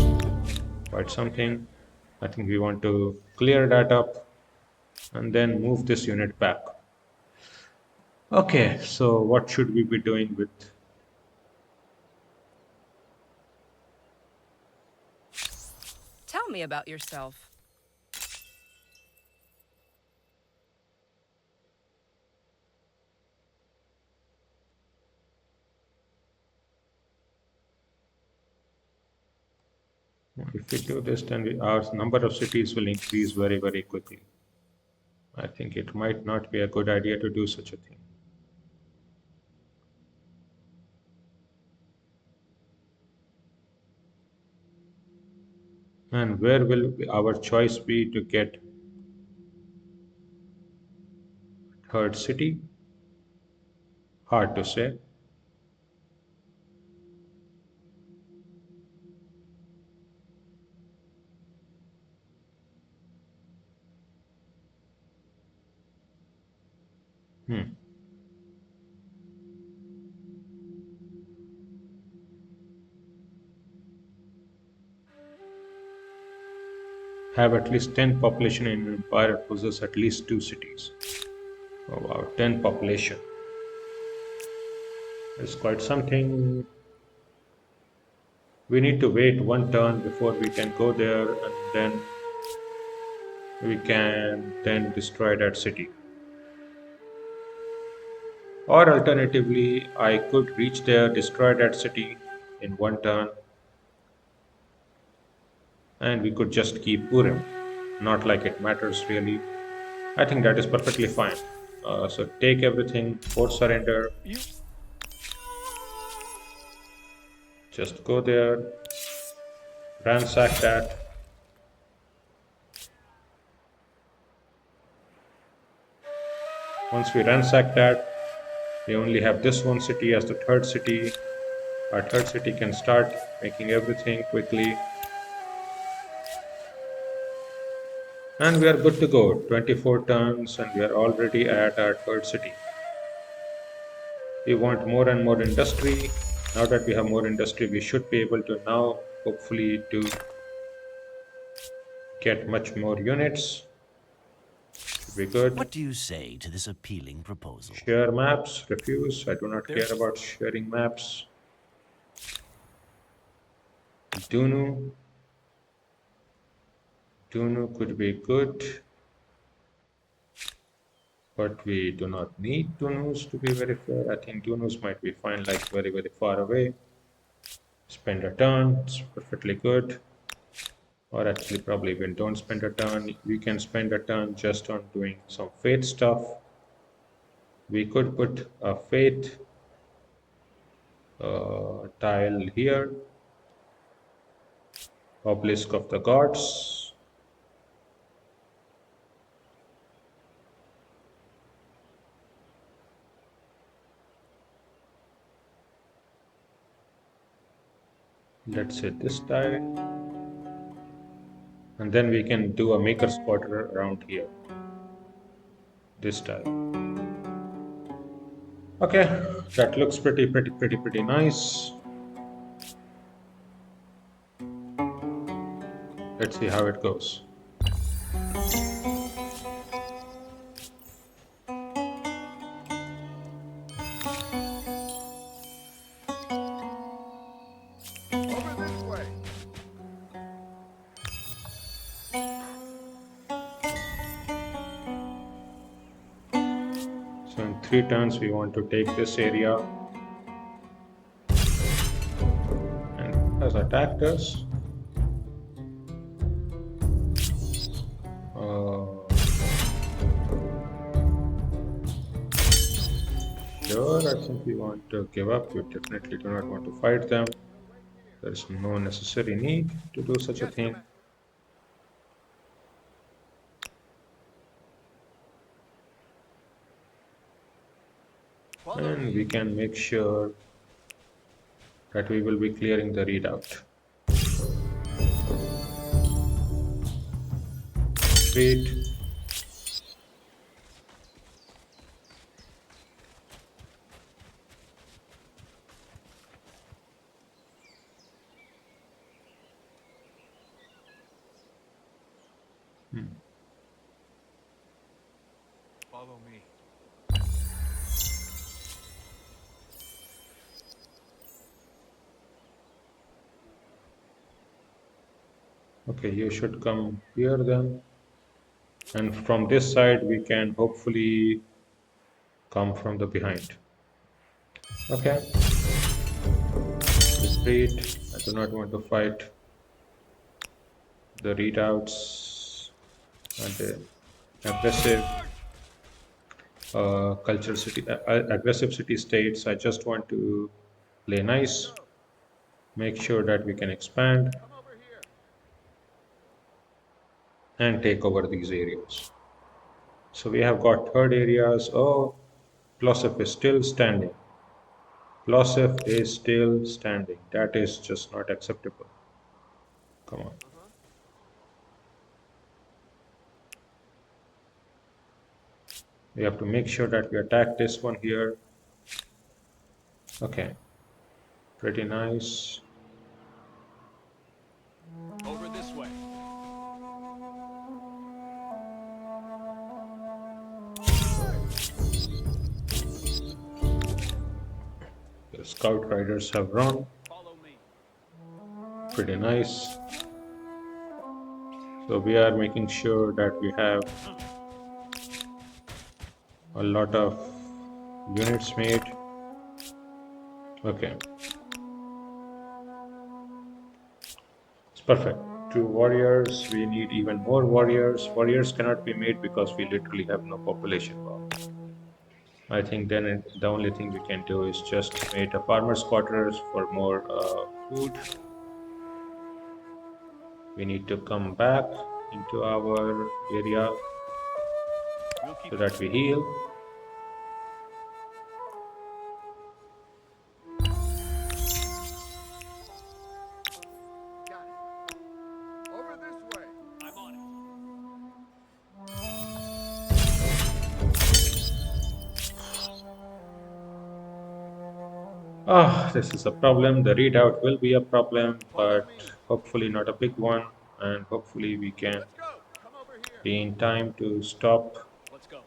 quite something. I think we want to clear that up and then move this unit back. Okay, so what should we be doing with? Tell me about yourself. If we do this, then our number of cities will increase very, very quickly. I think it might not be a good idea to do such a thing. And where will our choice be to get third city? Hard to say. Hmm. Have at least 10 population in an empire and possess at least 2 cities. Oh wow, 10 population. It's quite something. We need to wait one turn before we can go there, and then we can then destroy that city. Or alternatively, I could reach there, destroy that city in one turn, and we could just keep Urim. Not like it matters really. I think that is perfectly fine. So take everything, force surrender, You just go there, ransack that. Once we ransack that, we only have this one city as the third city. Our third city can start making everything quickly. And we are good to go. 24 turns and we are already at our third city. We want more and more industry. Now that we have more industry, we should be able to now hopefully to get much more units. Should be good. What do you say to this appealing proposal? Share maps, refuse. I do not care there's about sharing maps. Dunu. Dunu could be good, but we do not need Dunus to be very fair. I think Dunus might be fine, like very, very far away. Spend a turn, it's perfectly good. Or actually, probably we don't spend a turn. We can spend a turn just on doing some fate stuff. We could put a fate tile here. Obelisk of the gods. Let's say this tile. And then we can do a maker's quarter around here. This tile. Okay, that looks pretty nice. Let's see how it goes. Over this way. So in 3 turns, we want to take this area and has attacked us. Sure, I think we want to give up. We definitely do not want to fight them. There is no necessary need to do such a Yes, thing. command. Follow And we me. can make sure that we will be clearing the readout. Retreat. Follow me. Okay, you should come here then. And from this side, we can hopefully come from the behind. Okay, retreat. I do not want to fight the readouts and the aggressive culture city, aggressive city states. I just want to play Let's nice, go. make sure that we can expand Come over here. and take over these areas. So we have got third areas. Oh, Plosif is still standing. Plosif is still standing. That is just not acceptable. Come on. Uh-huh. We have to make sure that we attack this one here. Okay, pretty nice. Over this way. The scout riders have run. Follow me. Pretty nice. So we are making sure that we have a lot of units made. Okay, it's perfect. Two warriors. We need even more warriors. Warriors cannot be made because we literally have no population. Wow. I think then the only thing we can do is just make a farmer's quarters for more food. We need to come back into our area We'll keep so that we heal. Got it. Over this way. I'm on it. Ah, this is a problem. The readout will be a problem, Follow but me. hopefully not a big one. And hopefully we can Let's go. Come over here. be in time to stop. Let's go.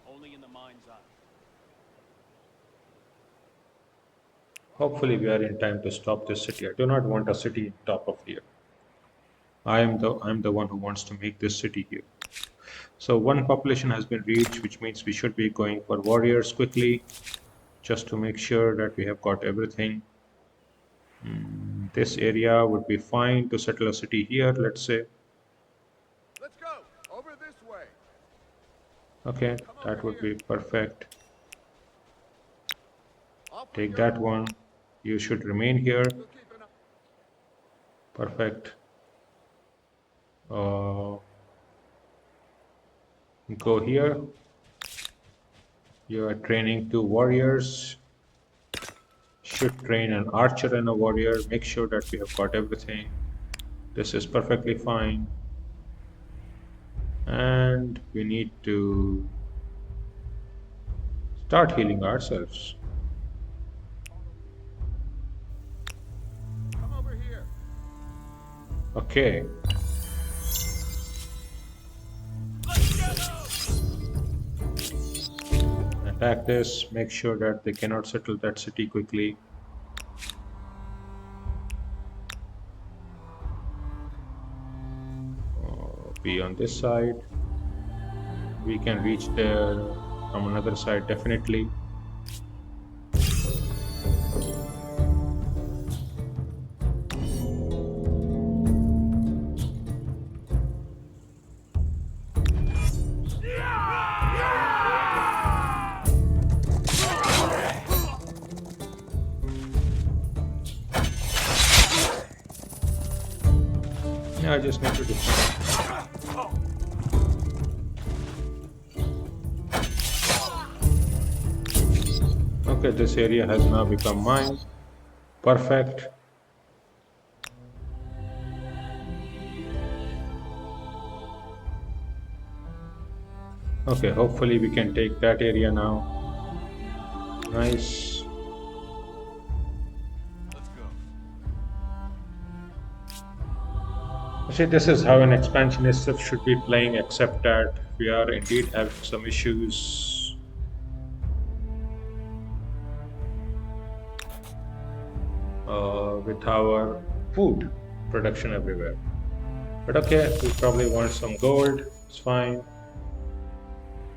Only in the mind's eye. Hopefully we are in time to stop this city. I do not want a city on top of here. I'm the one who wants to make this city here. So one population has been reached, which means we should be going for warriors quickly, just to make sure that we have got everything. This area would be fine to settle a city here, let's say. Let's go. Over this way. Okay, Come that over would here. be perfect. Off we Take go. that one. You should remain here. We'll keep an eye. Perfect. Go here. You are training two warriors. Should train an archer and a warrior. Make sure that we have got everything. This is perfectly fine. And we need to start healing ourselves. Come over here. Okay. Attack this. Make sure that they cannot settle that city quickly. Be on this side. We can reach there from another side definitely. Yeah, I just need to do. Okay, this area has now become mine. Perfect. Okay, hopefully we can take that area now. Nice. Let's go. See, this is how an expansionist should be playing, except that we are indeed having some issues with our food production everywhere. But okay, we probably want some gold. It's fine.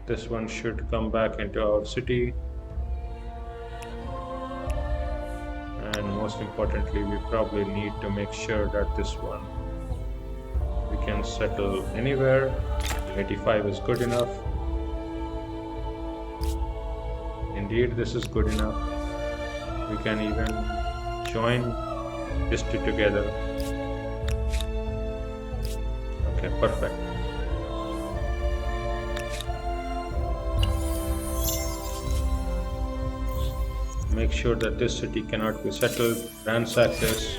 This one should come back into our city. And most importantly, we probably need to make sure that this one we can settle anywhere. 85 is good enough. Indeed, this is good enough. We can even join these two together. Okay, perfect. Make sure that this city cannot be settled. Ransack this.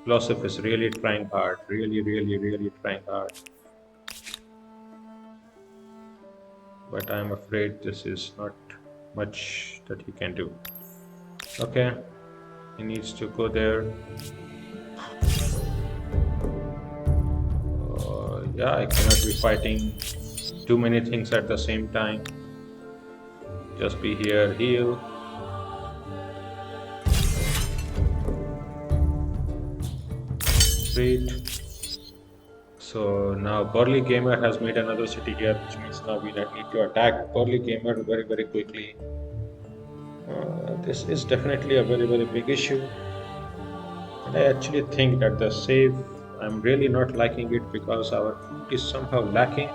Philosoph is really trying hard. Really trying hard. But I'm afraid this is not much that he can do. Okay, he needs to go there. Yeah, I cannot be fighting too many things at the same time. Just be here, heal. Great. So now Burly Gamer has made another city here, which means now we need to attack Burly Gamer very quickly. This is definitely a very big issue. And I actually think that the save, I'm really not liking it because our food is somehow lacking.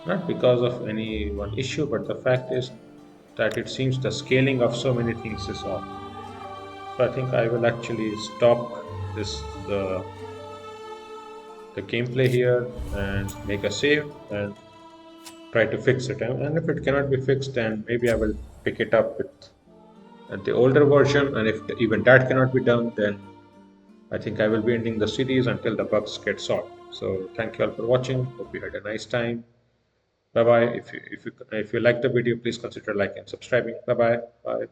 Not because of any one issue, but the fact is that it seems the scaling of so many things is off. So I think I will actually stop this the gameplay here and make a save and try to fix it. And if it cannot be fixed, then maybe I will pick it up with the older version. And if even that cannot be done, then I think I will be ending the series until the bugs get solved. So thank you all for watching. Hope you had a nice time. Bye bye. If you like the video, please consider liking and subscribing. Bye bye. Bye.